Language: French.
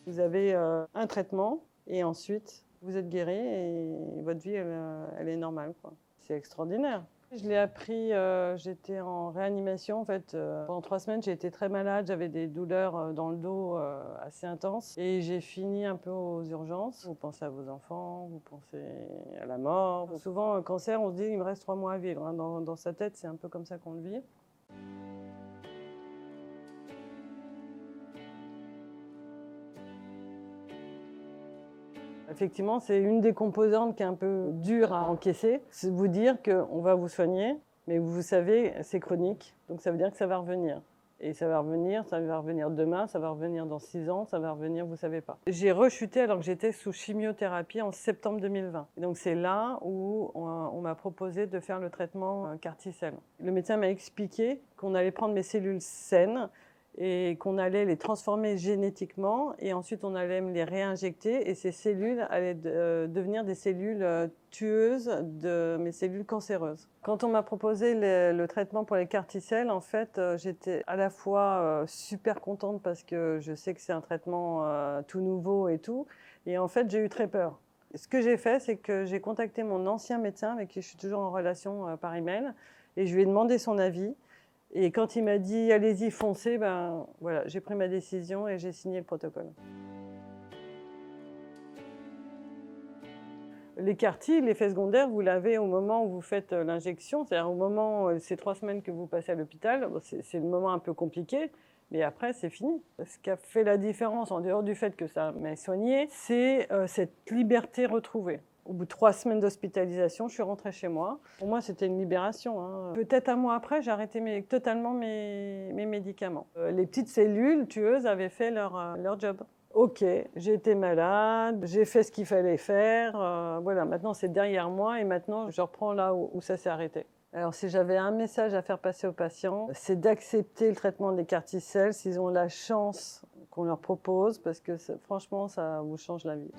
Vous avez un traitement et ensuite vous êtes guéri et votre vie, elle est normale, quoi. C'est extraordinaire. Je l'ai appris, j'étais en réanimation en fait. Pendant 3 semaines, j'ai été très malade, j'avais des douleurs dans le dos assez intenses et j'ai fini un peu aux urgences. Vous pensez à vos enfants, vous pensez à la mort. Souvent, un cancer, on se dit il me reste 3 mois à vivre, hein. Dans sa tête, c'est un peu comme ça qu'on le vit. Effectivement, c'est une des composantes qui est un peu dure à encaisser. C'est de vous dire qu'on va vous soigner, mais vous savez, c'est chronique, donc ça veut dire que ça va revenir. Et ça va revenir demain, ça va revenir dans 6 ans, ça va revenir, vous ne savez pas. J'ai rechuté alors que j'étais sous chimiothérapie en septembre 2020. Et donc c'est là où on m'a proposé de faire le traitement CAR-T-cell. Le médecin m'a expliqué qu'on allait prendre mes cellules saines et qu'on allait les transformer génétiquement et ensuite on allait me les réinjecter et ces cellules allaient devenir des cellules tueuses de mes cellules cancéreuses. Quand on m'a proposé le traitement pour les CAR-T-cells, en fait, j'étais à la fois super contente parce que je sais que c'est un traitement tout nouveau et tout, et en fait j'ai eu très peur. Ce que j'ai fait, c'est que j'ai contacté mon ancien médecin avec qui je suis toujours en relation par email et je lui ai demandé son avis. Et quand il m'a dit « allez-y, foncez », ben, voilà, j'ai pris ma décision et j'ai signé le protocole. Les CAR-T, l'effet secondaire, vous l'avez au moment où vous faites l'injection, c'est-à-dire au moment, ces 3 semaines que vous passez à l'hôpital, bon, c'est le moment un peu compliqué, mais après, c'est fini. Ce qui a fait la différence, en dehors du fait que ça m'a soignée, c'est cette liberté retrouvée. Au bout de 3 semaines d'hospitalisation, je suis rentrée chez moi. Pour moi, c'était une libération, hein. Peut-être un mois après, j'ai arrêté totalement mes médicaments. Les petites cellules tueuses avaient fait leur job. Ok, j'ai été malade, j'ai fait ce qu'il fallait faire. Voilà, maintenant c'est derrière moi et maintenant je reprends là où ça s'est arrêté. Alors si j'avais un message à faire passer aux patients, c'est d'accepter le traitement des CAR-T-cells s'ils ont la chance qu'on leur propose parce que franchement, ça vous change la vie.